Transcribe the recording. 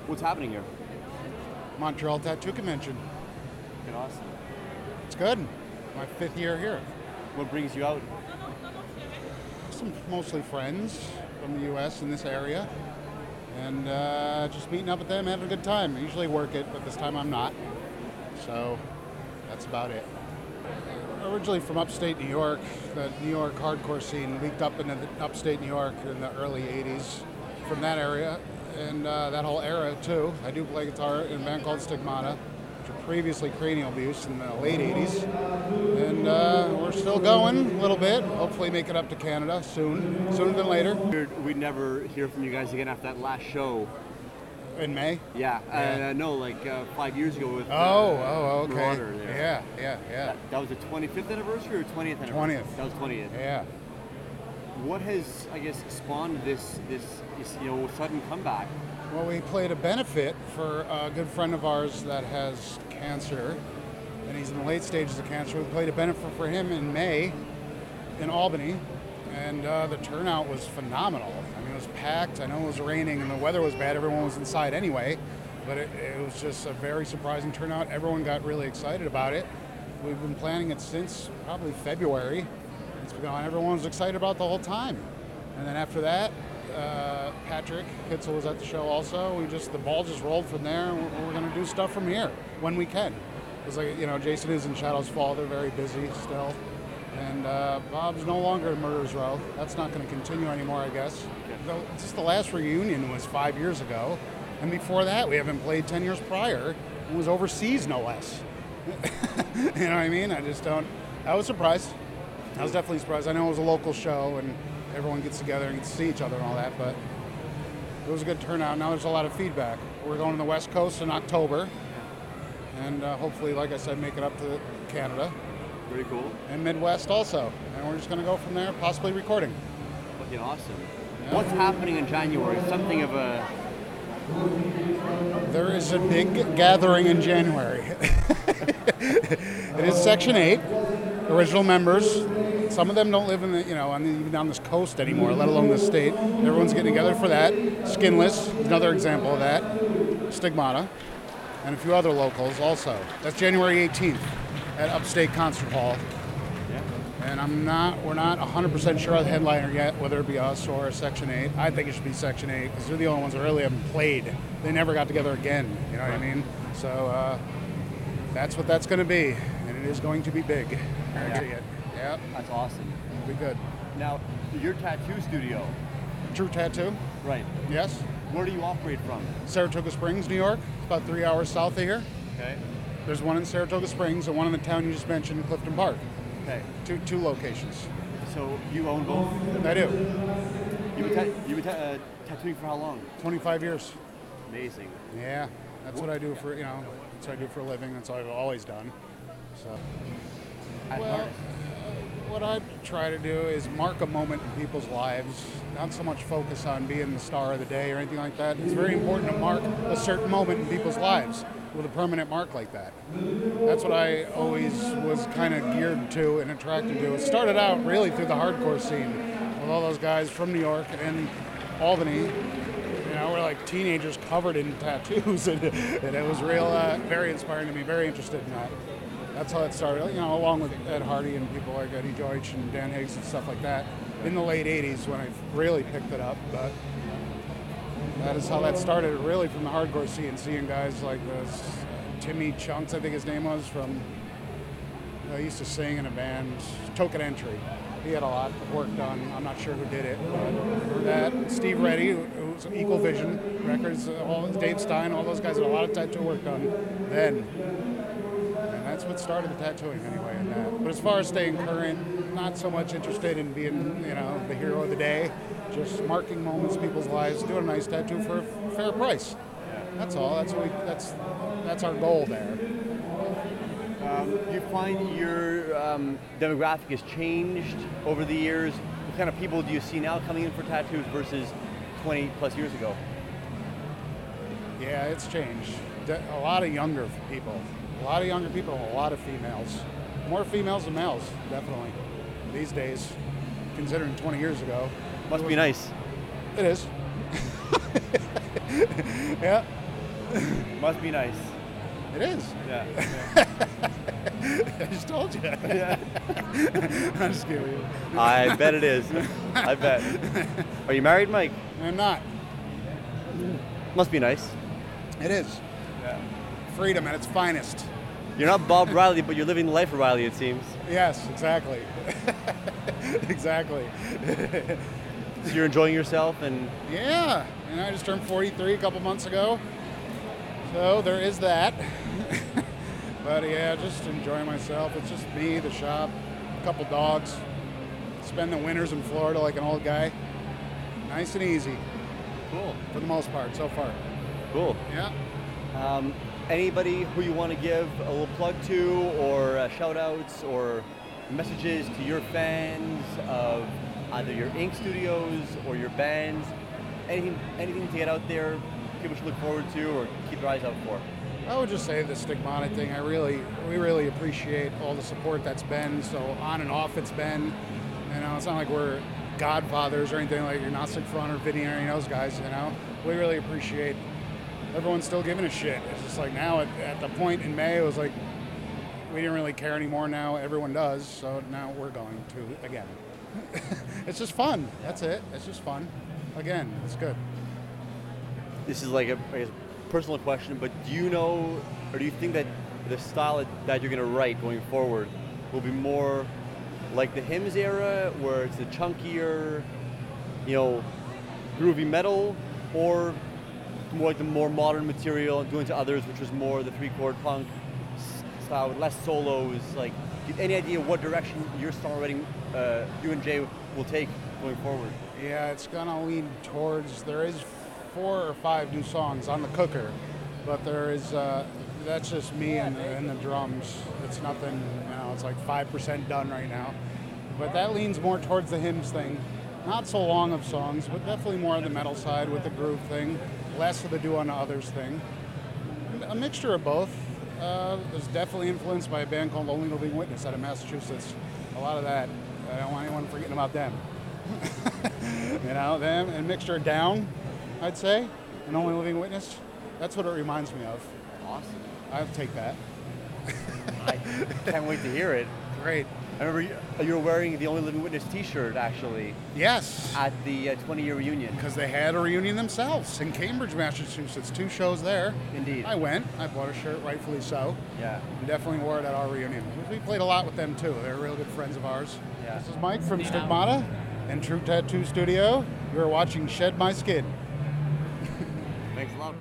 What's happening here? Montreal Tattoo Convention. Good, awesome. It's good. My 5th year here. What brings you out? Some mostly friends from the U.S. in this area. And just meeting up with them, having a good time. I usually work it, but this time I'm not. So that's about it. Originally from upstate New York, the New York hardcore scene leaked up into upstate New York in the early 80s from that area. And that whole era too. I do play guitar in a band called Stigmata, which were previously Cranial Abuse in the late 80s. And we're still going a little bit. Hopefully make it up to Canada sooner than later. We'd never hear from you guys again after that last show. In May? Yeah. No, like 5 years ago with okay. Marauder there. Yeah. That was the 25th anniversary or 20th anniversary? 20th. That was 20th. Yeah. What has, I guess, spawned this sudden comeback? Well, we played a benefit for a good friend of ours that has cancer, and he's in the late stages of cancer. We played a benefit for him in May in Albany, and the turnout was phenomenal. I mean, it was packed. I know it was raining and the weather was bad. Everyone was inside anyway, but it was just a very surprising turnout. Everyone got really excited about it. We've been planning it since probably February. It's been going. Everyone was excited about the whole time. And then after that, Patrick Hitzel was at the show also. The ball just rolled from there. We're going to do stuff from here when we can. It's like, Jason is in Shadow's Fall. They're very busy still. And Bob's no longer in Murder's Row. That's not going to continue anymore, I guess. Just the last reunion was 5 years ago. And before that, we haven't played 10 years prior. It was overseas, no less. You know what I mean? I was surprised. I was definitely surprised. I know it was a local show and everyone gets together and gets to see each other and all that, but it was a good turnout. Now there's a lot of feedback. We're going to the West Coast in October, and hopefully, like I said, make it up to Canada. Pretty cool. And Midwest also. And we're just going to go from there, possibly recording. Looking awesome. Yeah. What's happening in January? Something of a... There is a big gathering in January. It is Section 8, original members. Some of them don't live in even on this coast anymore, let alone this state. Everyone's getting together for that. Skinless, another example of that. Stigmata, and a few other locals also. That's January 18th at Upstate Concert Hall. Yeah. And we're not 100% sure of the headliner yet, whether it be us or Section 8. I think it should be Section 8, because they're the only ones that really haven't played. They never got together again, you know what I mean? So that's what that's going to be, and it is going to be big. Yeah. That's awesome. It'll be good. Now, your tattoo studio. True Tattoo. Right. Yes. Where do you operate from? Saratoga Springs, New York. It's about 3 hours south of here. Okay. There's one in Saratoga Springs and one in the town you just mentioned, Clifton Park. Okay. Two locations. So you own both? I do. You've been tattooing for how long? 25 years. Amazing. Yeah. That's what I do for, that's what I do for a living. That's what I've always done. So. What I try to do is mark a moment in people's lives, not so much focus on being the star of the day or anything like that. It's very important to mark a certain moment in people's lives with a permanent mark like that. That's what I always was kind of geared to and attracted to. It started out really through the hardcore scene with all those guys from New York and Albany. We're like teenagers covered in tattoos, and it was very inspiring to me, very interested in that. That's how it started, along with Ed Hardy and people like Eddie Deutsch and Dan Higgs and stuff like that in the late 80s when I really picked it up. But that is how that started, really from the hardcore scene, seeing guys like this, Timmy Chunks, I think his name was, I used to sing in a band, Token Entry. He had a lot of work done. I'm not sure who did it, but for that, Steve Reddy, who's Equal Vision Records, Dave Stein, all those guys had a lot of tattoo work done then. That's what started the tattooing anyway in that. But as far as staying current, not so much interested in being, the hero of the day. Just marking moments in people's lives, doing a nice tattoo for a fair price. That's all. That's our goal there. Do you find your demographic has changed over the years? What kind of people do you see now coming in for tattoos versus 20 plus years ago? Yeah, it's changed. A lot of younger people. A lot of younger people, a lot of females. More females than males, definitely. These days, considering 20 years ago. Must be nice. It is. Yeah. Must be nice. It is. Yeah. I just told you. Yeah. I'm just kidding. I bet it is. I bet. Are you married, Mike? I'm not. Must be nice. It is. Yeah. Freedom at its finest. You're not Bob Riley, but you're living the life of Riley, it seems. Yes, exactly. Exactly. So you're enjoying yourself, and Yeah, and I just turned 43 a couple months ago. So there is that. But yeah, just enjoying myself. It's just me, the shop, a couple dogs. Spend the winters in Florida like an old guy. Nice and easy, cool. for the most part, so far. Cool. Yeah. Anybody who you want to give a little plug to, or shout outs, or messages to your fans of either your ink studios or your bands? Anything to get out there people should look forward to or keep their eyes out for? I would just say the Stigmata thing. We really appreciate all the support that's been. So on and off it's been. You know, it's not like we're godfathers or anything like you're not sick front or Vinny or any of those guys. You know, we really appreciate everyone's still giving a shit. It's just like now at the point in May, it was like we didn't really care anymore. Now everyone does. So now we're going to again. It's just fun. That's it. It's just fun. Again, it's good. This is like a personal question, but do you know, or do you think that the style that you're going to write going forward will be more like the Hymns era, where it's the chunkier, groovy metal, or more like the more modern material and doing to others, which was more the 3-chord punk style with less solos? Like, do you have any idea what direction your songwriting, you and Jay, will take going forward? Yeah, it's gonna lean towards. There is 4 or 5 new songs on the cooker, but there is. That's just me and the drums. It's nothing. It's like 5% done right now. But that leans more towards the Hymns thing. Not so long of songs, but definitely more on the metal side with the groove thing. Less of the do unto others thing. A mixture of both. There's definitely influenced by a band called Only Living Witness out of Massachusetts. A lot of that. I don't want anyone forgetting about them. Them and mixture of Down, I'd say, and Only Living Witness. That's what it reminds me of. Awesome. I'll take that. I can't wait to hear it. Great. I remember you were wearing the Only Living Witness t-shirt, actually. Yes. At the 20-year reunion. Because they had a reunion themselves in Cambridge, Massachusetts. 2 shows there. Indeed. I went. I bought a shirt, rightfully so. Yeah. And definitely wore it at our reunion. We played a lot with them, too. They're real good friends of ours. Yeah. This is Mike from Stigmata and True Tattoo Studio. You're watching Shed My Skin. Thanks a lot.